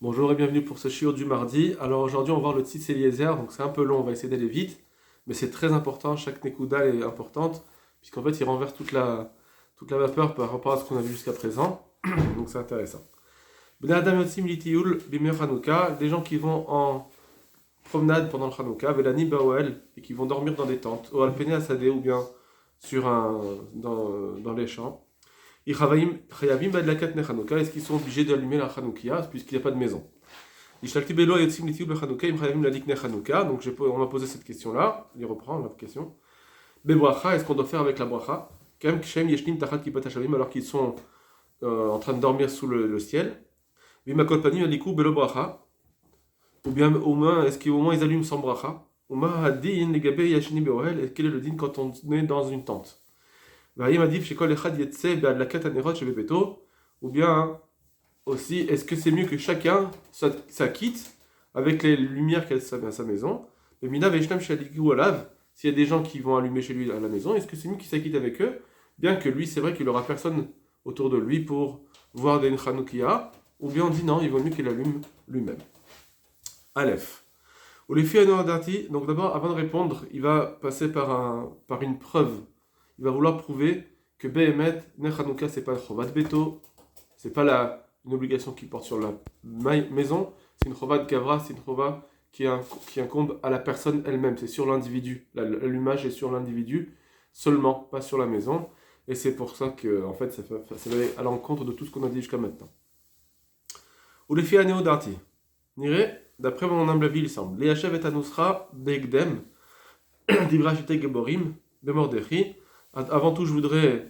Bonjour et bienvenue pour ce shiur du mardi. Alors aujourd'hui on va voir le Tzitz Eliezer, donc c'est un peu long, on va essayer d'aller vite, mais c'est très important, chaque Nekuda est importante, puisqu'en fait il renverse toute la vapeur par rapport à ce qu'on a vu jusqu'à présent, donc c'est intéressant. Bnei Adam Yotzim Litiyul Bimer Hanouka, des gens qui vont en promenade pendant le Hanouka, Velani Baoel, et qui vont dormir dans des tentes, ou Alpene Asadeh, ou bien dans les champs. Est-ce qu'ils sont obligés d'allumer la Hanoukia puisqu'il n'y a pas de maison? Donc on m'a posé cette question-là, il reprend la question. Est-ce qu'on doit faire avec la bracha alors qu'ils sont en train de dormir sous le ciel? Ou bien au moins, est-ce qu'au moins ils allument sans bracha? Quel est le din quand on est dans une tente? Ou bien aussi, est-ce que c'est mieux que chacun s'acquitte avec les lumières qu'il a à sa maison? S'il y a des gens qui vont allumer chez lui à la maison, est-ce que c'est mieux qu'il s'acquitte avec eux? Bien que lui, c'est vrai qu'il n'aura personne autour de lui pour voir des Chanoukia, ou bien on dit non, il vaut mieux qu'il allume lui-même. Aleph. Donc d'abord, avant de répondre, il va passer par une preuve. Il va vouloir prouver que Behemet, Nechanouka, c'est pas un Chovat Beto, c'est pas une obligation qui porte sur la maison, c'est une Chovat Gavra, c'est une Chovat qui incombe à la personne elle-même, c'est sur l'individu. L'allumage est sur l'individu seulement, pas sur la maison, et c'est pour ça que, en fait, ça va à l'encontre de tout ce qu'on a dit jusqu'à maintenant. Ou les filles à Néodarti. D'après mon humble avis, il semble. Léachev et Anusra, Begdem, Divrachite Geborim, de Mordechi. Avant tout, je voudrais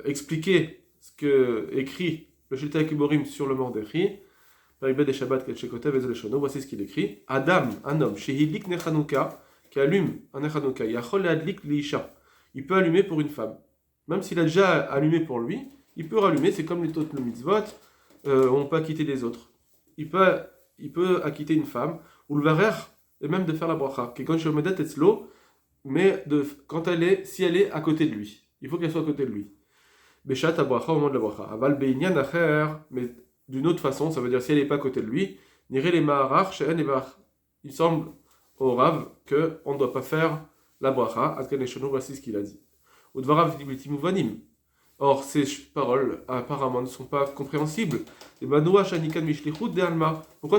expliquer ce que écrit le Shilta Geborim sur le Mordechi. Voici ce qu'il écrit. Adam, un homme, Shehidlik Nechanouka, qui allume un Nechanouka, Yachol Adlik Liisha. Il peut allumer pour une femme. Même s'il a déjà allumé pour lui, il peut rallumer, c'est comme les autres mitzvot, on peut acquitter les autres. Il peut acquitter une femme, ou le varer, et même de faire la bracha. Mais si elle est à côté de lui. Il faut qu'elle soit à côté de lui. Beshat bracha au moment de la bracha. Aval beinyan acher, mais d'une autre façon, ça veut dire si elle n'est pas à côté de lui, niré les ma'arach she'en evar. Il semble au Rav qu'on ne doit pas faire la bracha. Atkan Eshono, voici ce qu'il a dit. Udvarav timuvanim. Or, ces paroles, apparemment, ne sont pas compréhensibles. Pourquoi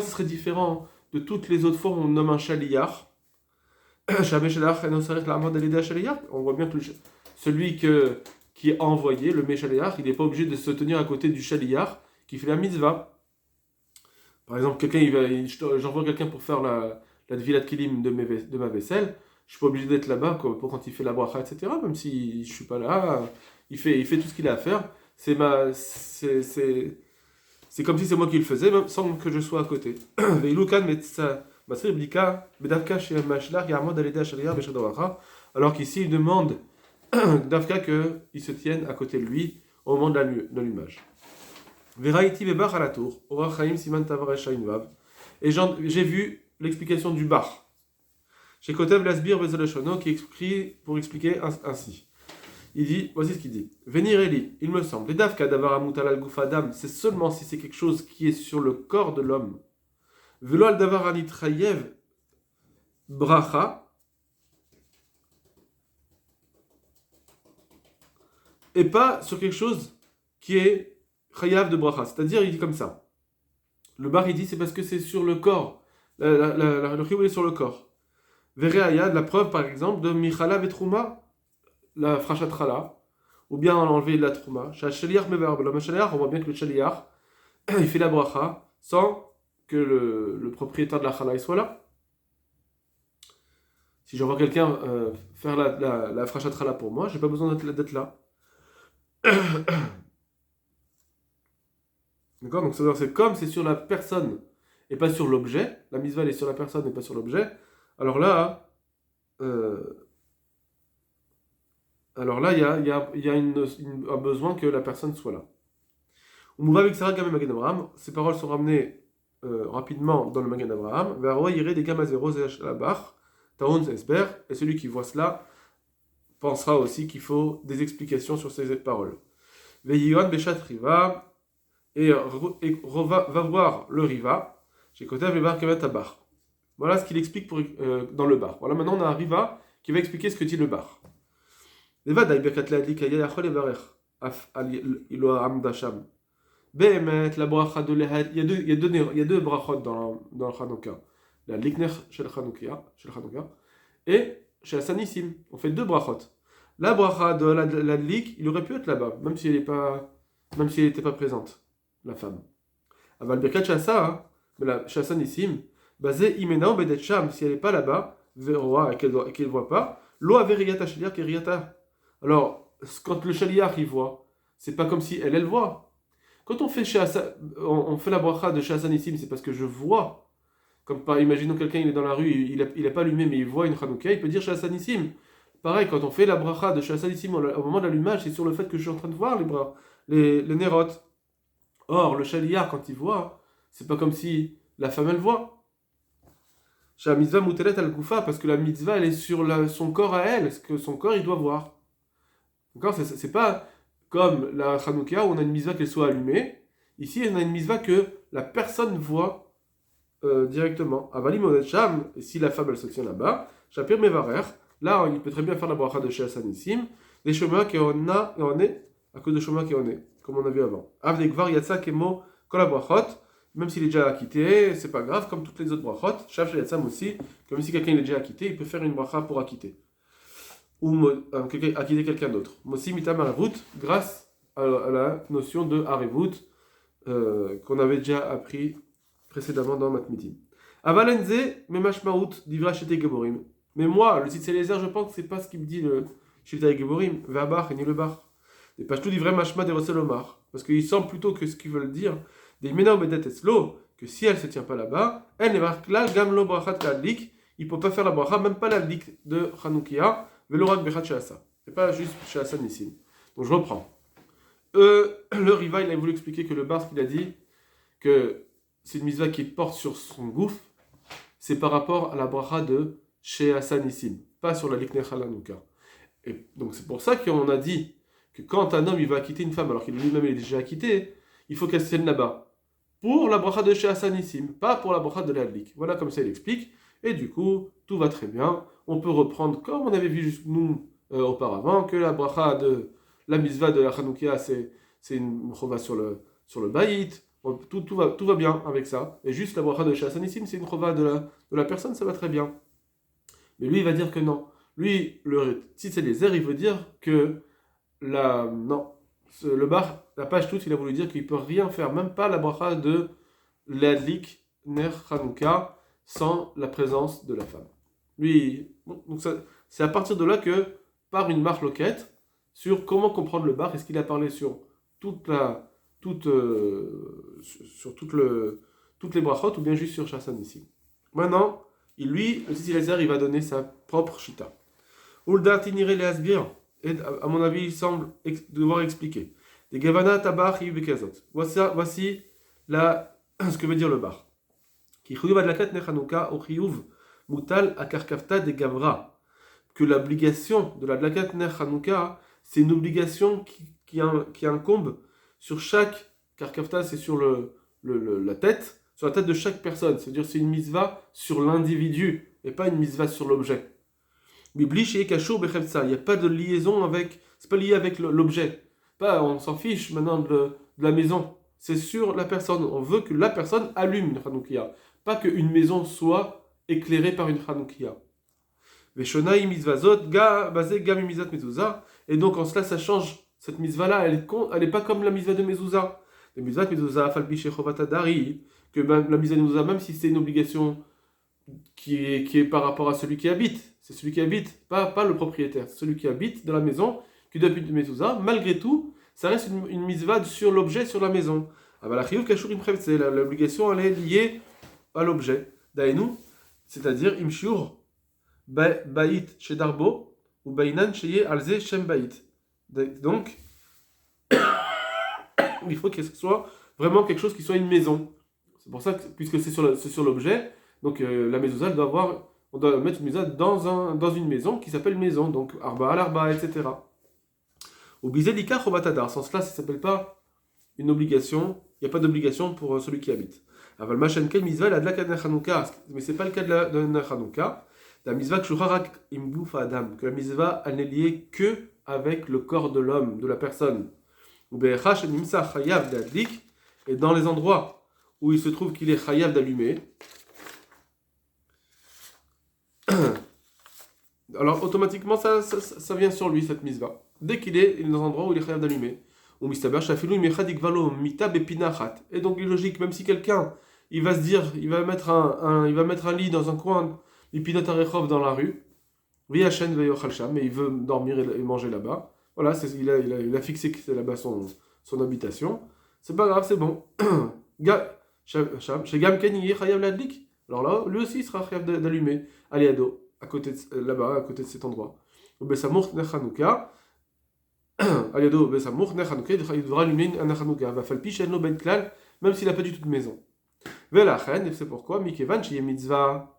ce serait différent de toutes les autres fois où on nomme un shaliyah? On voit bien que celui qui est envoyé, le Meshaliyah, il n'est pas obligé de se tenir à côté du Shaliyah qui fait la mitzvah. Par exemple, j'envoie quelqu'un pour faire la Dvilat Kilim de ma vaisselle, je ne suis pas obligé d'être là-bas pour quand il fait la bracha, etc. Même si je ne suis pas là, il fait tout ce qu'il a à faire. C'est comme si c'est moi qui le faisais, même sans que je sois à côté. Alors qu'ici, il demande d'Afka qu'il se tienne à côté de lui au moment de l'allumage. Et j'ai vu l'explication du bar. Chez Kotev Lasbir Vezoloshono qui explique pour expliquer ainsi. Il dit, voici ce qu'il dit. Venir Eli, il me semble, les Dafka Davaramutal al Gufadam, c'est seulement si c'est quelque chose qui est sur le corps de l'homme. Velo al Davar Anitrayev Bracha, et pas sur quelque chose qui est chayav de bracha. C'est-à-dire, il dit comme ça. Le bar, il dit, c'est parce que c'est sur le corps. Le chiyuv est sur le corps. Vereaya, la preuve, par exemple, de Michala Vetrouma, la frachat chala, ou bien enlever la trouma. Shaliach meverb. Le shaliach, on voit bien que le shaliach, il fait la bracha sans que le propriétaire de la chala soit là. Si j'envoie quelqu'un faire la frachat chala pour moi, j'ai pas besoin d'être là. D'accord? Donc c'est comme c'est sur la personne et pas sur l'objet, la mitzvah est sur la personne et pas sur l'objet, alors là, il y a un besoin que la personne soit là. Ces paroles sont ramenées rapidement dans le Magen Avraham. Et celui qui voit cela pensera aussi qu'il faut des explications sur ces paroles. va voir le Riva, j'ai côté le bar Kavat Bar. Voilà ce qu'il explique dans le bar. Voilà, maintenant on a un Riva qui va expliquer ce que dit le bar. Levad Birkat Ladlik Ayachol Evarech Af Al Iloa Amdasham. Behemet, la bracha de l'Ehad, il y a deux brachot dans le Hanouka. La Likner chez le Hanouka et chez Sanissim. On fait deux brachot. La bracha de la Lik, il aurait pu être là-bas, même si elle n'était pas présente, la femme. Aval Birkat Shasa, mais la Sanissim, basé Imena ou Bedet Sham, si elle n'est pas là-bas, Veroa et qu'elle ne voit pas, Lo Averiata Shaliar Keriata. Alors, quand le Shaliar il voit, c'est pas comme si elle voit. Quand on fait la bracha de Shassanissim, c'est parce que je vois. Comme imaginons quelqu'un, il est dans la rue, il n'est pas allumé, mais il voit une Hanouka, il peut dire Shassanissim. Pareil, quand on fait la bracha de Shassanissim au moment de l'allumage, c'est sur le fait que je suis en train de voir les Nerot. Or, le Shaliar, quand il voit, c'est pas comme si la femme, elle voit. Shah mitzvah mutelet al goufa, parce que la mitzvah, elle est sur son corps à elle, ce que son corps, il doit voir. D'accord, c'est pas comme la Hanouka où on a une mitzvah qu'elle soit allumée. Ici, on a une mitzvah que la personne voit directement. Avalim Odecham, et si la femme elle se tient là-bas, Shapir Mevarer, là il peut très bien faire la bracha de Shea Sanissim, des chemins qui on a et on est, à cause de chemins qui on est, comme on a vu avant. Avdekvar Yatsa Kemo Kol brachot, même s'il est déjà acquitté, c'est pas grave, comme toutes les autres brachot. Shaf Yatsam aussi, comme si quelqu'un est déjà acquitté, il peut faire une bracha pour acquitter. Ou acquitter quelqu'un d'autre. Mossi mitam arevut, grâce à la notion de arevut qu'on avait déjà appris précédemment dans Matmitim. Avalenze memashmaut divra shete geborim. Mais moi, le Tzitz Eliezer, je pense que c'est pas ce qu'il me dit le shete geborim, ve'abar et ni le bar. Et pas tout divra mashma de Roselomar, parce qu'il semble plutôt que ce qu'ils veulent dire des mena obedet eslo, que si elle se tient pas là-bas, elle ne marque là gam lo brachat kadlik, il peut pas faire la bracha, même pas la lik de Hanoukia. Velorak Bechat Shasa. C'est pas juste Shasa Nissim. Donc je reprends. Le Riva, il a voulu expliquer que le bar, ce qu'il a dit, que c'est une mitzvah qui porte sur son gouffre, c'est par rapport à la bracha de Shasa Nissim, pas sur la Likner Hanouka. Et donc c'est pour ça qu'on a dit que quand un homme il va quitter une femme, alors qu'il lui-même est déjà quitté, il faut qu'elle se tienne là-bas. Pour la bracha de Shasa Nissim, pas pour la bracha de la Lik. Voilà comme ça il explique. Et du coup, tout va très bien. On peut reprendre, comme on avait vu nous auparavant, que la bracha de la mitzvah de la Hanoukia, c'est une chova sur le baït. Tout va bien avec ça. Et juste la bracha de Shassanissim, c'est une chova de la personne, ça va très bien. Mais lui, il va dire que non. Lui, le Tzitz Eliezer, il veut dire que le bar, la page toute, il a voulu dire qu'il ne peut rien faire, même pas la bracha de l'adlik ner Hanouka, sans la présence de la femme. Lui, donc c'est à partir de là que part une marque loquette sur comment comprendre le bar. Est-ce qu'il a parlé sur toutes les brachot ou bien juste sur Shassan ici. Maintenant, le Tzitz Eliezer, il va donner sa propre shita. Ulda tinire le asbir, et à mon avis, il semble devoir expliquer. Des gavana tabach bekazot. Voici ce que veut dire le bar. Que l'obligation de la Dlakat Ner Hanouka, c'est une obligation qui incombe sur chaque Karkafta, c'est sur la tête, sur la tête de chaque personne. C'est-à-dire c'est une mitzvah sur l'individu et pas une mitzvah sur l'objet. Il n'y a pas de liaison avec, c'est pas lié avec l'objet. On s'en fiche maintenant de la maison. C'est sur la personne. On veut que la personne allume une Hanoukia. Pas qu'une maison soit éclairée par une Hanoukia. Et donc en cela, ça change. Cette mitzvah-là, elle est pas comme la mitzvah de Mezouza. La mitzvah de Mezouza, que même la mitzvah de Mezouza, même si c'est une obligation qui est par rapport à celui qui habite, c'est celui qui habite, pas le propriétaire, c'est celui qui habite dans la maison, qui doit habiter de Mezouza, malgré tout, ça reste une mitzvah sur l'objet, sur la maison. L'obligation, elle est liée à l'objet. Daïnou, c'est-à-dire imshur ba'it chez Darbo ou bainan chez alze shem ba'it. Donc, il faut que ce soit vraiment quelque chose qui soit une maison. C'est pour ça que, puisque c'est sur l'objet, donc la mezouza, on doit mettre une mezouza dans une maison qui s'appelle maison, donc arba al arba, etc. Ou bizelika chovatadar, sans cela, ça ne s'appelle pas une obligation il n'y a pas d'obligation pour celui qui habite. Aval Machenkel Mitzvah, la Dlak Hanouka, mais ce n'est pas le cas de la Hanouka. La Mitzvah Kshuharak Imbouf Adam, que la Mitzvah, elle n'est liée que avec le corps de l'homme, de la personne. Ou Be'echash Nimsa Chayav d'Adlik, et dans les endroits où il se trouve qu'il est Chayav d'allumer, alors automatiquement ça vient sur lui cette mitzvah. Dès qu'il est dans un endroit où il est chayav d'allumer. Ou mistaber shafilou imechad ikvalo mita bepinachat. Et donc il est logique, même si quelqu'un il va se dire, il va mettre un lit dans un coin, ipinat arechov dans la rue, v'yashen ve'yochal sham, mais il veut dormir et manger là-bas. Voilà, il a fixé que c'est là-bas son habitation. C'est pas grave, c'est bon. Chez Gamken il est chayav l'adlik. Alors là, lui aussi il sera chayav d'allumer. Aliado. À côté là-bas, à côté de cet endroit. Au Besamour Nechanouka, Aliado Besamour Nechanouka, il devra allumer un Nechanouka. Va falpi Shenlo Ben Klal, même s'il n'a pas du tout de maison. Velachen, et c'est pourquoi, Mikevan, chez Mitzvah,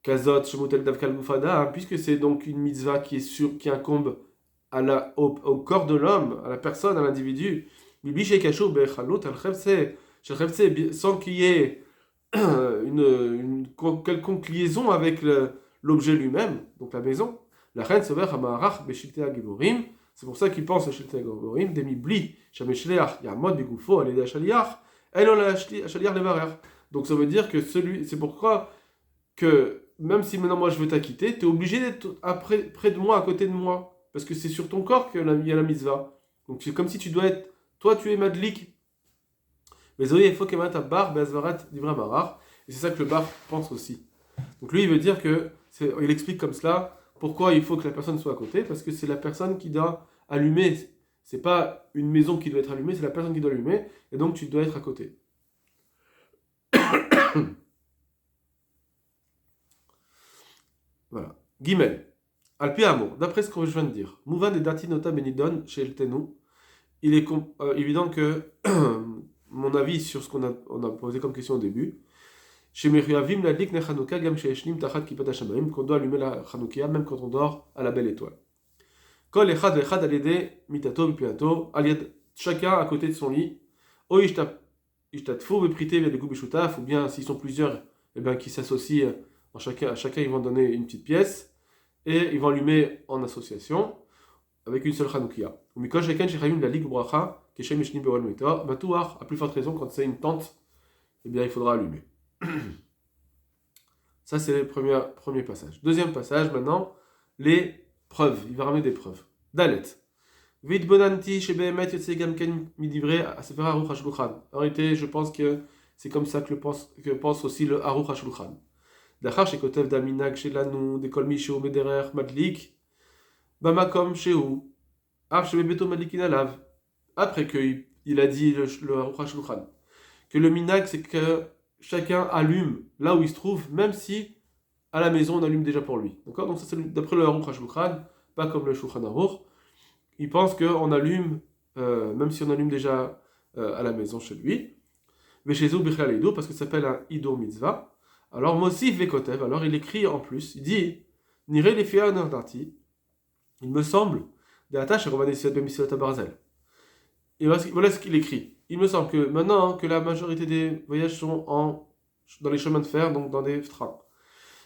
Kazot, Shemutel Davkal Gufada, puisque c'est donc une mitzvah qui incombe au corps de l'homme, à la personne, à l'individu. Bibi Shekasho Bechalot, sans qu'il y ait une quelconque liaison avec l'objet lui-même, donc la maison. La reine se verra Maharach Beshiltea Giborim, c'est pour ça qu'il pense à Shiltea Giborim, Demibli, Shameshleach, Yamod Begoufo, Aleda Shaliach, Elon Shaliach Levarer. Donc ça veut dire que c'est pourquoi que même si maintenant moi je veux t'acquitter, tu es obligé d'être près de moi, à côté de moi, parce que c'est sur ton corps qu'il y a la mitzvah. Donc c'est comme si tu dois être, toi tu es Madlik. Mais Zoé, il faut qu'il y ait un bar, Bezvarat, Divra Marar. Et c'est ça que le bar pense aussi. Donc lui, il veut dire que, il explique comme cela, pourquoi il faut que la personne soit à côté, parce que c'est la personne qui doit allumer. C'est pas une maison qui doit être allumée, c'est la personne qui doit allumer, et donc tu dois être à côté. Voilà. Gimel. Alpi Amour, d'après ce que je viens de dire, Mouvan et Datinota Benidon chez El Tenou, il est évident que mon avis sur ce qu'on a posé comme question au début, chez Meriavim la lik nechanouka gam chez Eshnim tachat kipat hashamayim, qu'on doit allumer la chanoukia même quand on dort à la belle étoile. Kol echad vechad alide mitato bipiato, aliad chacun à côté de son lit, o ishtatfu beprite vedegu bishutaf, ou bien s'ils sont plusieurs, et bien qui s'associent, à chacun ils vont donner une petite pièce, et ils vont allumer en association, avec une seule chanoukia. Ou mikol sheken shechayim la lik bracha, keshem eshnim beol meta, matouar, à plus forte raison quand c'est une tente, eh bien il faudra allumer. Ça, c'est le premier passage. Deuxième passage, maintenant, les preuves. Il va ramener des preuves. Dalet. Vit bonanti chez Behemet yotsegam ken midivre sefer Aruch HaShulchan. En réalité, je pense que c'est comme ça que pense aussi le Aruch HaShulchan. Dachar shekotev daminag shelanu dekol mishu mederer madlik bamakom shehu av shebebeto madlikin alav. Après qu'il a dit le Aruch HaShulchan que le minag, c'est que chacun allume là où il se trouve, même si à la maison on allume déjà pour lui. D'accord? Donc ça c'est d'après le Aruch HaShulchan, pas comme le Shulchan Aruch. Il pense qu'on allume, même si on allume déjà à la maison chez lui. Veshezu Bichlal Ido, parce que ça s'appelle un Ido Mitzvah. Alors Mosif Vekotev, alors il écrit en plus, il dit Nire les Fia Nardarti, il me semble, des attaches à Romanesiot Bemisiot Barzel. Et voilà ce qu'il écrit. Il me semble que maintenant que la majorité des voyages sont dans les chemins de fer, donc dans des trains.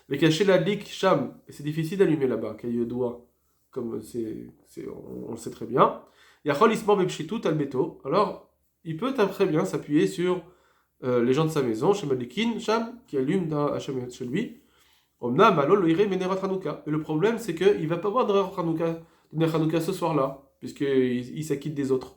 Mais cacher la lik sham, et c'est difficile d'allumer là-bas, qu'il y ait doigt, comme on le sait très bien. Yachol ismor bepshitut albeto. Alors, il peut très bien s'appuyer sur les gens de sa maison, chez Malikin, sham, qui allument chez lui. Omna malol loire menerot Hanouka. Et le problème, c'est qu'il ne va pas voir de Hanouka ce soir-là, puisqu'il s'acquitte des autres.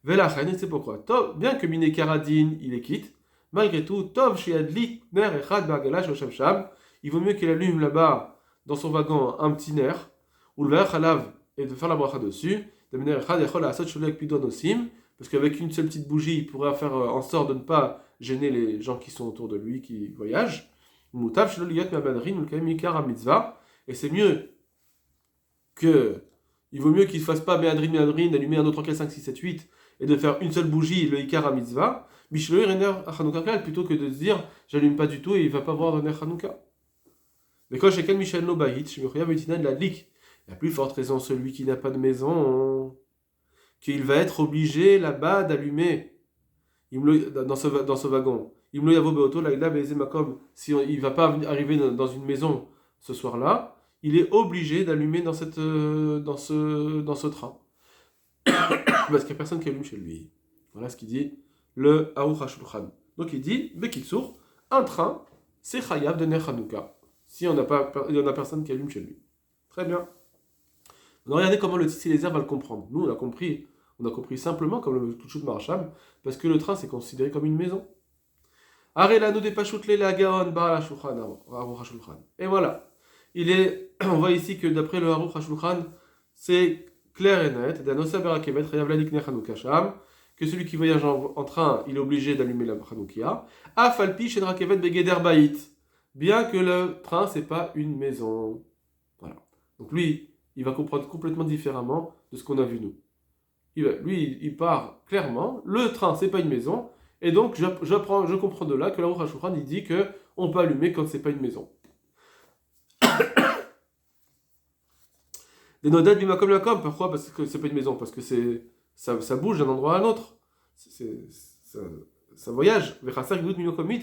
Velachen, c'est pourquoi. Tov, bien que Miné Karadine, il est quitte, malgré tout, Tov, Shiadli, Ner, Echad, Bagalash, Osham, il vaut mieux qu'il allume là-bas, dans son wagon, un petit nerf, ou le Halav, et de faire la bracha dessus, de Ner, Echad, Echol, Asot, Sholek, Pidon, Osim, parce qu'avec une seule petite bougie, il pourrait faire en sorte de ne pas gêner les gens qui sont autour de lui, qui voyagent. Moutav, Shololiot, Mabadrin, ou le Kamikar, Mitzvah, et c'est mieux que. Il vaut mieux qu'il ne fasse pas Meadrin, allumer un autre 4, 5, 6, 7, 8, et de faire une seule bougie, le Ikar à Mitzvah, Bishloir et Ner Hanouka, plutôt que de se dire j'allume pas du tout et il va pas voir de Ner Hanouka. Mais quand Shekel Michel no Bahit, Shemichia Betina de la Lik, la plus forte raison, celui qui n'a pas de maison, qu'il va être obligé là-bas d'allumer. dans ce wagon. Imlo Yavo Beoto, Laïla Beze Makom, si il ne va pas arriver dans une maison ce soir-là, il est obligé d'allumer dans ce train. Parce qu'il n'y a personne qui allume chez lui. Voilà ce qu'il dit le Aruch HaShulchan. Donc il dit, Bekitsour, un train, c'est Chayav de Ner Hanouka. Si il n'y en a personne qui allume chez lui. Très bien. Donc regardez comment le Tzitzi Lézer va le comprendre. Nous, on a compris simplement comme le Touchut Maracham, parce que le train, c'est considéré comme une maison. Arela nous dépachut la gaon bar la shulchan, Aruch HaShulchan. Et voilà. On voit ici que d'après le Aruch HaShulchan, c'est clair et net, que celui qui voyage en train, il est obligé d'allumer la Hanoukia. Afalpi chez Rakevet Begeder Bait. Bien que le train, c'est pas une maison. Voilà. Donc lui, il va comprendre complètement différemment de ce qu'on a vu nous. Il part clairement, le train, c'est pas une maison, et donc je comprends de là que l'Aruch HaShulchan, il dit que on peut allumer quand c'est pas une maison. Des nodates du makom lakom, pourquoi? Parce que c'est pas une maison, parce que ça bouge d'un endroit à un autre. Ça voyage. Et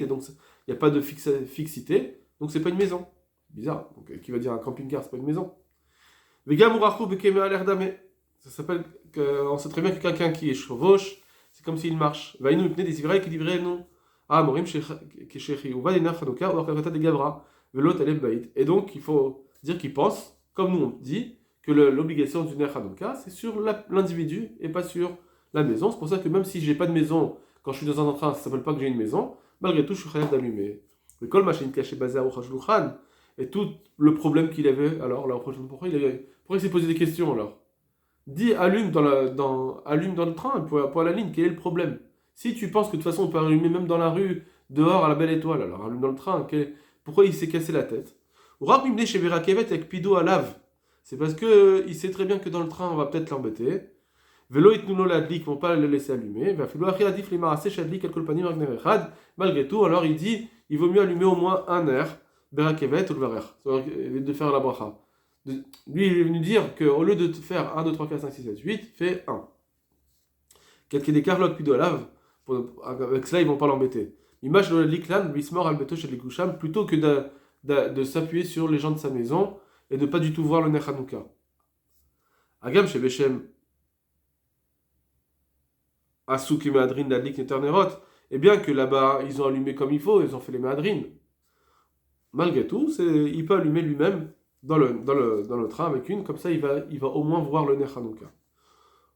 donc il n'y a pas de fixité, donc c'est pas une maison. Bizarre. Donc, qui va dire un camping-car, c'est pas une maison. Ça s'appelle, on sait très bien que quelqu'un qui est chevauche, c'est comme s'il marche. Et donc il faut dire qu'il pense, comme nous on dit, que l'obligation du Ner Hanouka, c'est sur l'individu et pas sur la maison. C'est pour ça que même si j'ai pas de maison, quand je suis dans un train, ça s'appelle pas que j'ai une maison, malgré tout, je suis capable d'allumer. Le kol machine caché basé à Rochashulchan, et tout le problème qu'il avait, alors, pourquoi il s'est posé des questions alors? Dis allume allume dans le train pour la ligne, quel est le problème? Si tu penses que de toute façon on peut allumer même dans la rue, dehors à la belle étoile, alors allume dans le train, pourquoi il s'est cassé la tête? Ou rapimne chez Verakevet avec Pido à lave. C'est parce que il sait très bien que dans le train, on va peut-être l'embêter. Vélo et nous l'adlik, vont pas le laisser allumer. Malgré tout, alors il dit, il vaut mieux allumer au moins un air, berakevet ou le varer, de faire la bracha. Lui, il est venu dire qu'au lieu de faire 1, 2, 3, 4, 5, 6, 7, 8, fais 1. Quelqu'un des carlocs puis de lave, avec cela, ils vont pas l'embêter. Image de l'iklan, bismor albeto chez les coucham, plutôt que de s'appuyer sur les gens de sa maison et de pas du tout voir le Ner Hanouka. Agam chez Bechem, Asuk et Meadrin d'Adlik Neternerot, et bien que là-bas, ils ont allumé comme il faut, ils ont fait les Meadrin. Malgré tout, il peut allumer lui-même dans le train avec une, comme ça il va au moins voir le Ner Hanouka.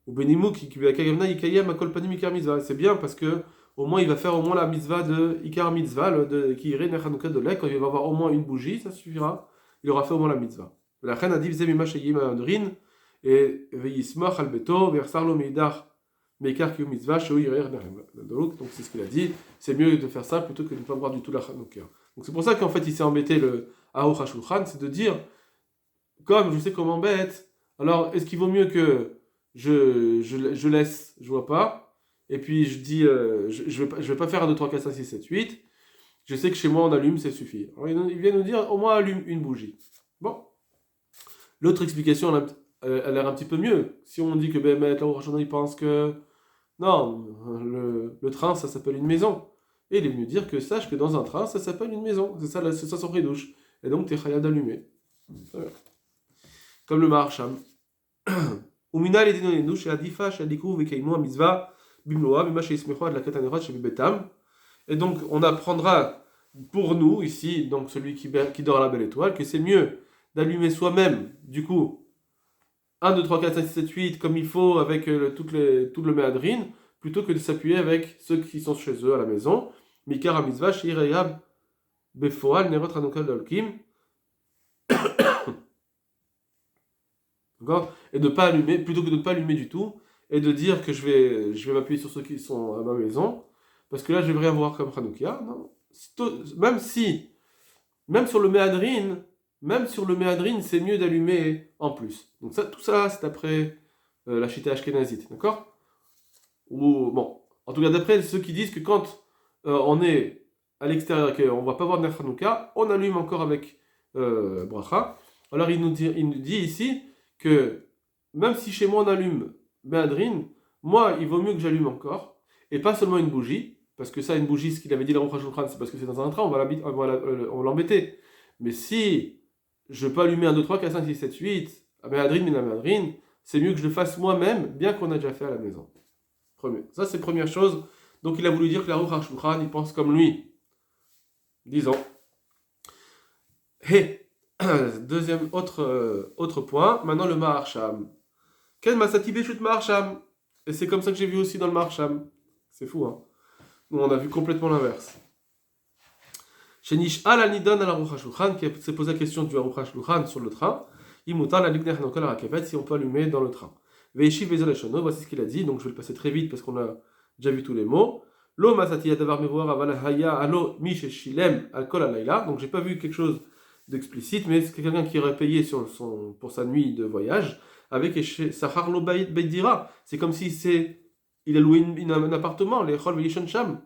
Ou Benimou qui Kagavna Ikayem Akolpanim Ikar Mitzvah. C'est bien parce que au moins il va faire au moins la mitzvah de Ikar Mitzvah, qui irait Ner Hanouka de lait, quand il va avoir au moins une bougie, ça suffira. Il aura fait au moins la mitzvah. La reine a dit Vzemima Sheyim Adrin et Veyismach Albeto, Versarlo Meidar. Donc c'est ce qu'il a dit, c'est mieux de faire ça plutôt que de ne pas voir du tout la Hanouka. Donc c'est pour ça qu'en fait il s'est embêté le Aruch HaShulchan, c'est de dire, comme je sais qu'on m'embête, alors est-ce qu'il vaut mieux que je laisse, je vois pas, et puis je dis, je vais pas faire un 2, 3, 4, 5, 6, 7, 8, je sais que chez moi on allume, ça suffit. Alors il vient nous dire, au moins allume une bougie. Bon. L'autre explication, elle a l'air un petit peu mieux. Si on dit que Béhémet, l'Aruch HaShulchan, il pense que non, le train, ça s'appelle une maison. Et il est venu dire que sache que dans un train, ça s'appelle une maison. C'est ça son prédouche. Et donc, t'es chayav d'allumer. Comme le Maharsham. Umina les dinonenu chez Adifa, chez Adikou, Vekeimu, Mitzvah, Bimloa, Mima chez Ismechoa, de la Katanerot, chez Bibetam. Et donc, on apprendra pour nous, ici, donc celui qui dort à la belle étoile, que c'est mieux d'allumer soi-même, du coup, 1, 2, 3, 4, 5, 6, 7, 8, comme il faut, avec tout le méadrine, plutôt que de s'appuyer avec ceux qui sont chez eux à la maison. Mikar Amizvah, Shireyab, Befoal, Nerot Hanouka Dolkim. D'accord? Et de pas allumer, plutôt que de ne pas allumer du tout, et de dire que je vais m'appuyer sur ceux qui sont à ma maison, parce que là, je vais rien voir comme Hanouka. Non? Même sur le méadrine, c'est mieux d'allumer en plus. Donc tout ça, c'est après la chita ashkénazite, d'accord? Ou bon, en tout cas d'après ceux qui disent que quand on est à l'extérieur et qu'on ne va pas voir Ner Hanouka, on allume encore avec bracha. Alors il nous dit ici que même si chez moi on allume méadrine, moi il vaut mieux que j'allume encore. et pas seulement une bougie, parce que ça, une bougie, ce qu'il avait dit dans le Shulchan, c'est parce que c'est dans un train, on va l'embêter. Mais si je peux allumer 1, 2, 3, 4, 5, 6, 7, 8, à Méhadrin, Méhadrin, c'est mieux que je le fasse moi-même, bien qu'on a déjà fait à la maison. Ça, c'est la première chose. Donc, il a voulu dire que la Aruch HaShulchan, il pense comme lui. Disons. Et, deuxième, autre point, maintenant le Maharsham. Quel Masati Beshut Maharsham? Et c'est comme ça que j'ai vu aussi dans le Maharsham. C'est fou, hein? Nous, on a vu complètement l'inverse. Chez Nish'al al-Nidon al Aruch HaShulchan, qui s'est posé la question du Aruch HaShulchan sur le train, Imutar la Ligner Hanokal Rakevet, si on peut allumer dans le train. Veishiv Vezol Eshono, voici ce qu'il a dit, donc je vais le passer très vite parce qu'on a déjà vu tous les mots. Lo Masati Yadavar Mevoar Aval Haya Alo Mish Shilem Alkol Alayla, donc j'ai pas vu quelque chose d'explicite, mais c'est quelqu'un qui aurait payé pour sa nuit de voyage avec Sahar Lo Beidira. C'est comme si il a loué un appartement, les Chol Velishon Sham,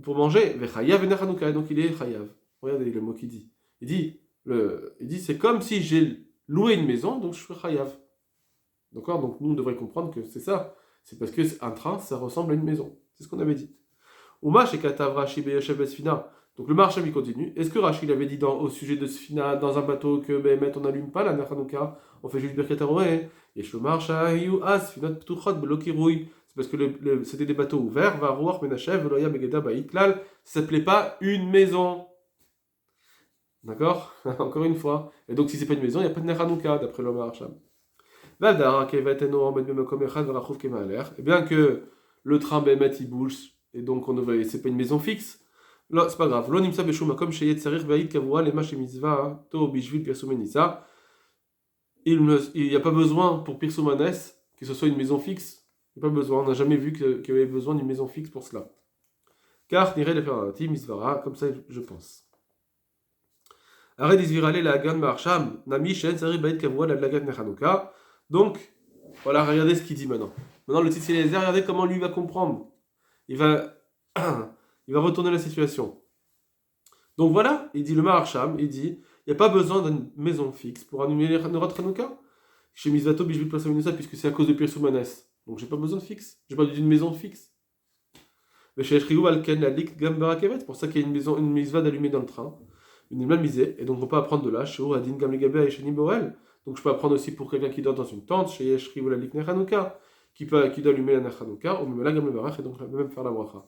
pour manger, Vechayav Enechanouka, donc il est Chayav. Regardez le mot qu'il dit. Il dit c'est comme si j'ai loué une maison, donc je suis Chayav. D'accord? Donc nous on devrait comprendre que c'est ça. C'est parce qu'un train, ça ressemble à une maison. C'est ce qu'on avait dit. Uma Shekatav Rashi Beyoshev Sfina. Donc le Maharsham il continue. Est-ce que Rashi il avait dit au sujet de Sfina dans un bateau que Behemet on n'allume pas la Nechanouka, on fait juste Birkat Haroé? Yesh le Maharshayu As Sfinot Ptuchot Belokirouy. C'est parce que c'était des bateaux ouverts, Varouach Menashev Veloya Begeda Baïtlal. Ça s'appelait pas une maison. D'accord? Encore une fois. Et donc si c'est pas une maison, il n'y a pas de Nechanouka d'après le Maharsham. Et bien que le train Behemet il bouge, et donc c'est pas une maison fixe. Là, c'est pas grave. Il n'y a pas besoin pour Pirsoumanes que ce soit une maison fixe. Il n'y a pas besoin. On n'a jamais vu qu'il y avait besoin d'une maison fixe pour cela. Car n'irait le faire misvara, comme ça je pense. Arrête d'isvirale la gan marsham, nami shen sari bait kavua la lagat nechanuka. Donc, voilà, regardez ce qu'il dit maintenant. Maintenant, le Tzitz Eliezer, regardez comment lui va comprendre. Il va retourner la situation. Donc voilà, il dit le Maharsham, il dit, il n'y a pas besoin d'une maison fixe pour allumer le Nerot Hanouka. Chez Mizvato, Bishvil Plasaminosa, puisque c'est à cause de Pirsoumanes. Donc j'ai pas besoin de fixe. J'ai pas d'une maison fixe. Mais chez Eshriou Alken, la Lik Gambarakevet, c'est pour ça qu'il y a une Mizva d'allumer dans le train. Une mal misée, et donc on peut apprendre de là, chez Adin Gamlegabe et chez Niborel. Donc je peux apprendre aussi pour quelqu'un qui dort dans une tente, chez Eshriou la Lik Nechanouka, qui doit allumer la Nechanouka, ou même la Gamlebarach, et donc même faire la bracha.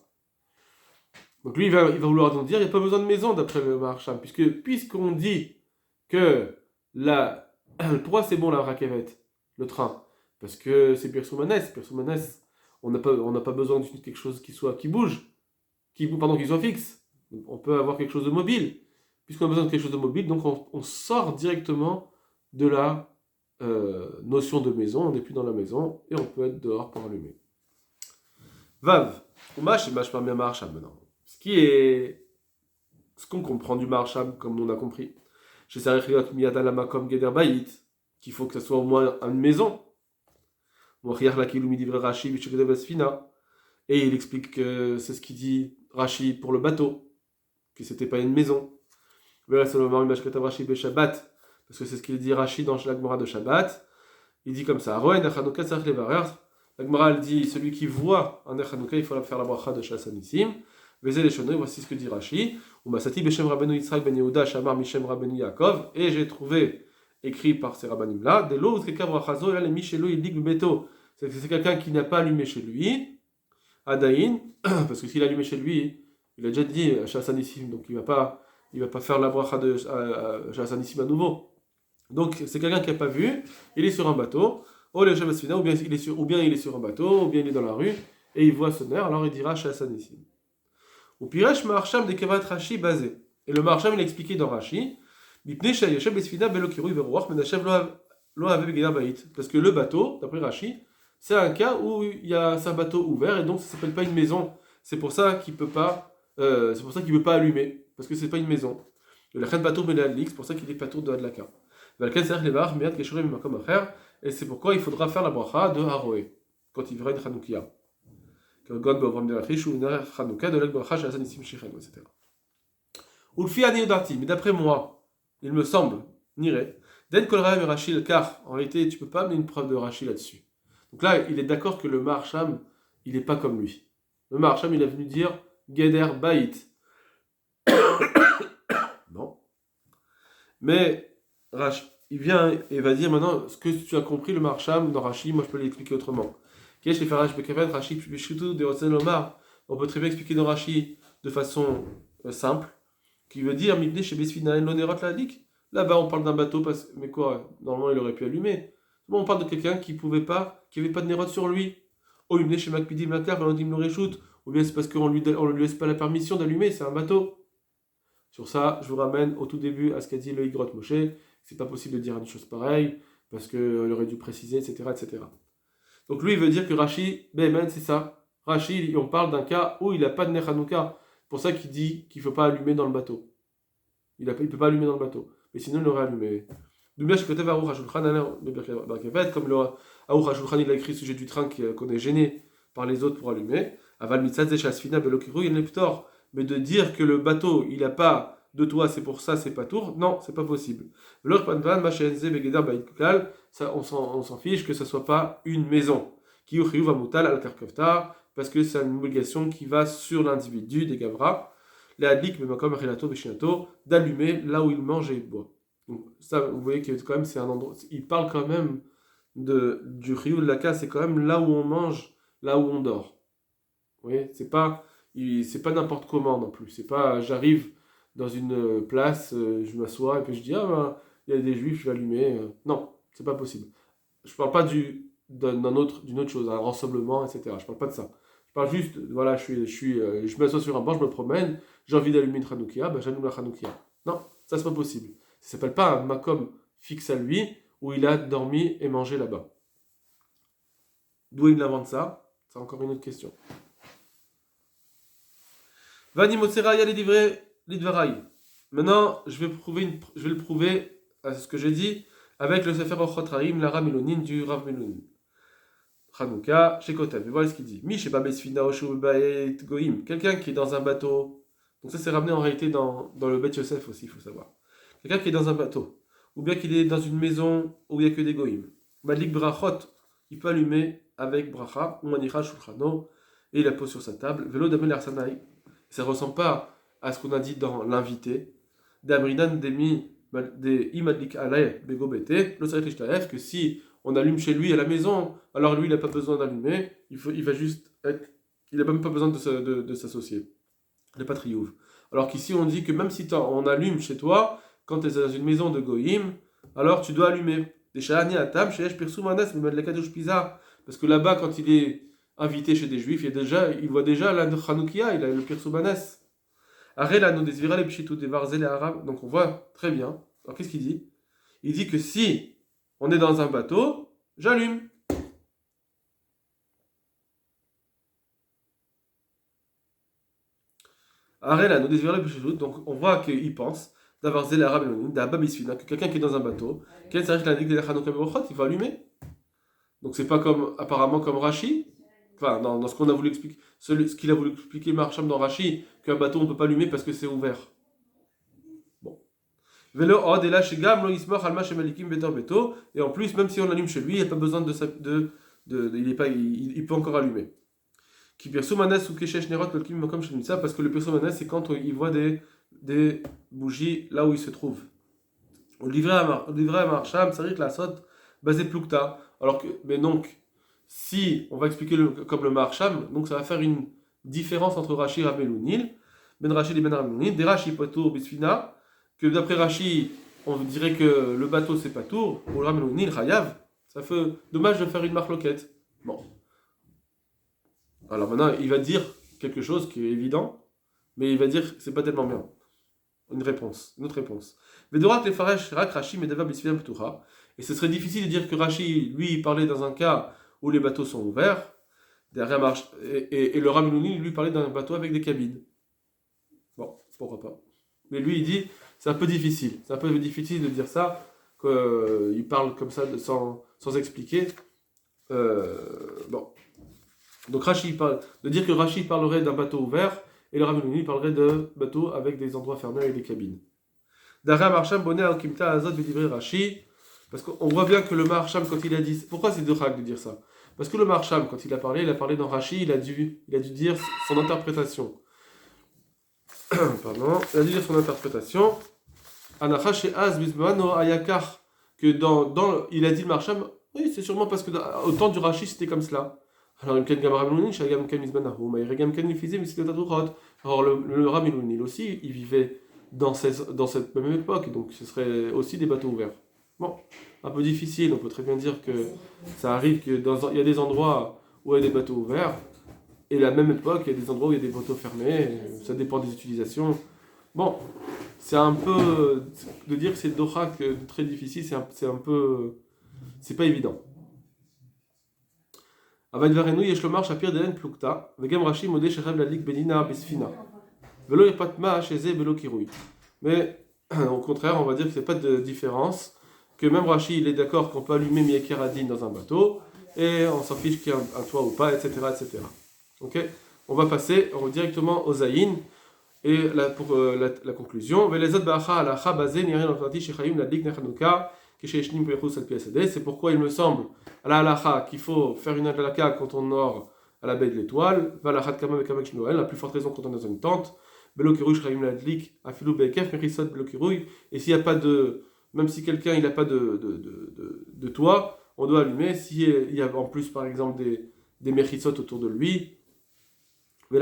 Donc lui, il va vouloir nous dire, il n'y a pas besoin de maison d'après le Maharsham, puisqu'on dit que pourquoi c'est bon la rakevet, le train? Parce que c'est Pirsoumanes, on n'a pas besoin de quelque chose qui bouge, qui soit fixe. On peut avoir quelque chose de mobile. Puisqu'on a besoin de quelque chose de mobile, donc on sort directement de la notion de maison, on n'est plus dans la maison, et on peut être dehors pour allumer. Vav, Umash et Mashpar bien Maharsham maintenant. Ce qu'on comprend du Maharsham, comme on a compris, chez Sarechriot Miyadalama comme Geder Bayit, qu'il faut que ce soit au moins une maison. Et il explique que c'est ce qu'il dit Rashi pour le bateau, que c'était pas une maison. Parce que c'est ce qu'il dit Rashi dans la Gemara de Shabbat. Il dit comme ça, la Gemara dit, celui qui voit un Echanouka, il faut faire la bracha de Shassanissim. Voici ce que dit Rashi. Et j'ai trouvé écrit par ces rabbanim là, c'est quelqu'un qui n'a pas allumé chez lui, Adaïn, parce que s'il a allumé chez lui, il a déjà dit Shassanissim, donc il va pas faire la bracha de Shassanissim à nouveau. Donc c'est quelqu'un qui n'a pas vu, il est sur un bateau, ou bien il est sur un bateau, ou bien il est dans la rue, et il voit ce nerf, alors il dira Shassanissim. Ou Piresh Maharsham de Kevat Rashi basé. Et le Maharsham il a expliqué dans Rashi, parce que le bateau, d'après Rashi, c'est un cas où c'est un bateau ouvert et donc ça s'appelle pas une maison. C'est pour ça qu'il peut pas allumer, parce que c'est pas une maison. C'est pour ça qu'il est patour de Hadlaka. Et c'est pourquoi il faudra faire la bracha de Haroé quand il verra une Chanoukia. Mais d'après moi, il me semble, n'irait. Car en réalité, tu peux pas amener une preuve de Rashi là-dessus. Donc là, il est d'accord que le Maharsham, il n'est pas comme lui. Le Maharsham, il est venu dire Geder Bait. Non. Mais il vient et va dire maintenant ce que tu as compris, le Maharsham, dans Rashi, moi je peux l'expliquer autrement. On peut très bien expliquer dans Rashi de façon simple, qui veut dire là-bas on parle d'un bateau, mais quoi, normalement il aurait pu allumer. Bon, on parle de quelqu'un qui pouvait pas, qui n'avait pas de nérot sur lui. Ou bien c'est parce qu'on lui laisse pas la permission d'allumer, c'est un bateau. Sur ça, je vous ramène au tout début à ce qu'a dit le Higrot Moshe. C'est pas possible de dire une chose pareille, parce qu'il aurait dû préciser, etc., etc. Donc lui, il veut dire que Rashi, ben c'est ça. Rashi, on parle d'un cas où il n'a pas de Ner Hanouka. C'est pour ça qu'il dit qu'il ne faut pas allumer dans le bateau. Il ne peut pas allumer dans le bateau. Mais sinon, il l'aurait allumé. Comme le Aour HaShulchan, il a écrit au sujet du train qu'on est gêné par les autres pour allumer. Mais de dire que le bateau, il n'a pas de toit, c'est pour ça, c'est pas tour, non, c'est pas possible. Ça, on s'en fiche que ça soit pas une maison. Parce que c'est une obligation qui va sur l'individu des Gavra, d'allumer là où il mange et il boit. Donc ça, vous voyez que quand même c'est un endroit, il parle quand même du Riyou de la Ka, c'est quand même là où on mange, là où on dort. Vous voyez, c'est pas n'importe comment non plus. C'est pas j'arrive dans une place, je m'assois et puis je dis ah ben il y a des juifs, je vais allumer. Non, c'est pas possible. Je parle pas d'une autre chose, un rassemblement, etc. Je parle pas de ça. Je parle juste, voilà, je m'assois sur un banc, je me promène, j'ai envie d'allumer une Hanoukia, ben j'allume la Hanoukia. Non, ça c'est pas possible. Ça s'appelle pas un makom fixe à lui où il a dormi et mangé là-bas. D'où il invente ça? C'est encore une autre question. Vani Motsera les livrés l'idvaraï. Maintenant, je vais le prouver à ce que j'ai dit avec le Sefer Ochot Raim, la Ramilonin du Rav Melonin. Hanouka, chez Kotav. Et voilà ce qu'il dit. Mi sheba besfina oshu baet goim. Quelqu'un qui est dans un bateau. Donc ça c'est ramené en réalité dans le Bet Yosef aussi, il faut savoir. Quelqu'un qui est dans un bateau, ou bien qu'il est dans une maison où il n'y a que des goïms. Madlik brachot, il peut allumer avec bracha, ou manicha shulchano, et il la pose sur sa table. Velo damel arsanaï. Ça ne ressemble pas à ce qu'on a dit dans l'invité. D'amridan demi de imadlik alay begobete, le sarit lishtaef, que si on allume chez lui à la maison, alors lui il n'a pas besoin d'allumer, il va juste être, il n'a même pas besoin de s'associer. Il n'est pas triouf. Alors qu'ici on dit que même si on allume chez toi, quand tu es dans une maison de Goïm, alors tu dois allumer. Parce que là-bas, quand il est invité chez des juifs, il voit déjà la Chanoukia, il a le Pirsoumanes. Donc on voit très bien. Alors qu'est-ce qu'il dit? Il dit que si on est dans un bateau, j'allume. Donc on voit qu'il pense d'avoir zélé arabe que quelqu'un qui est dans un bateau, il va allumer. Donc c'est pas comme apparemment comme Rashi, enfin dans ce qu'on a voulu expliquer, ce qu'il a voulu expliquer Marcham dans Rashi, qu'un bateau on peut pas allumer parce que c'est ouvert. Bon. Et en plus, même si on allume chez lui, il n'y a pas besoin il peut encore allumer. Parce que le persomanes c'est quand il voit des bougies là où il se trouve. Au livret à Marcham, ça veut dire que la saute basé plukta. Alors que, mais donc, si on va expliquer comme le Marcham, donc ça va faire une différence entre Rashi et Ramelounil, Ben Rashi et Ben Ramelounil, des Rashi Patour Bisfina, que d'après Rashi, on dirait que le bateau c'est Patour, ou Ramelounil, Chayav, ça fait dommage de faire une marloquette. Bon. Alors maintenant, il va dire quelque chose qui est évident, mais il va dire que c'est pas tellement bien. Une autre réponse. Vedorak les faresh rak Rashi medava bisfina ptura. Et ce serait difficile de dire que Rashi, lui, il parlait dans un cas où les bateaux sont ouverts, derrière marche, et le Ramilouni, lui, parlait d'un bateau avec des cabines. Bon, pourquoi pas. Mais lui, il dit, c'est un peu difficile. C'est un peu difficile de dire ça, qu'il parle comme ça sans expliquer. Bon. Donc de dire que Rashi parlerait d'un bateau ouvert, et le Ramilouni parlerait de bateau avec des endroits fermés avec des cabines. Dara Marsham bonnet al kimta azot vedivre Rashi, parce qu'on voit bien que le Marsham quand il a dit, pourquoi c'est de Chag de dire ça? Parce que le Marsham, quand il a parlé dans Rashi, il a dû dire son interprétation. Pardon, il a dû dire son interprétation. Anacha she'az bizmano ayakar, que il a dit le Marsham, oui, c'est sûrement parce que au temps du Rashi, c'était comme cela. Alors, le Ramilounil aussi, il vivait dans cette même époque, donc ce serait aussi des bateaux ouverts. Bon, un peu difficile, on peut très bien dire que ça arrive qu'il y a des endroits où il y a des bateaux ouverts, et à la même époque, il y a des endroits où il y a des bateaux fermés, ça dépend des utilisations. Bon, c'est un peu. De dire que c'est Doha très difficile, c'est un peu. C'est pas évident. אבל דברנו יש לומר שהפיר דלן פלוגתא, וגם רש"י מודה שחייב להדליק בנינה בספינה. ולא אכפת מה שזה בלא קירוי. Mais au contraire, on va dire que c'est pas de différence, que même Rashi il est d'accord qu'on peut allumer Mieker Adin dans un bateau, et on s'en fiche qu'il y ait un toit ou pas, etc. etc. Ok, on va passer directement aux Zayin, et pour la conclusion, c'est pourquoi il me semble à la halacha qu'il faut faire une halakha quand on dort à la baie de l'étoile, la plus forte raison quand on est dans une tente, et s'il n'y a pas de, même si quelqu'un il n'a pas de toit, on doit allumer. S'il y a en plus par exemple des mechitsot autour de lui, on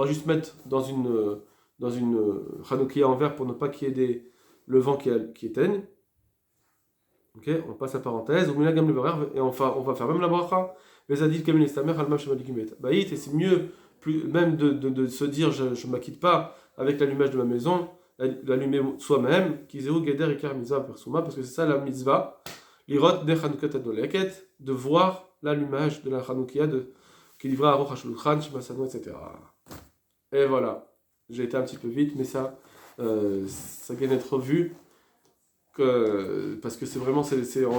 va juste mettre dans une chanoukia en verre pour ne pas qu'il y ait le vent qui éteigne. Ok, on passe la parenthèse. Et on va faire même la bracha. Et c'est mieux même de se dire je ne m'acquitte pas avec l'allumage de ma maison, l'allumer soi-même, parce que c'est ça la mitzvah, de voir l'allumage de la chanoukia qui livra à Roch HaShulchan, Shmasano, etc. Et voilà, j'ai été un petit peu vite, mais ça vient d'être revu, parce que c'est vraiment,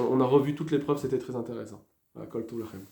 on a revu toutes les preuves, c'était très intéressant. Kol Tov Lachem.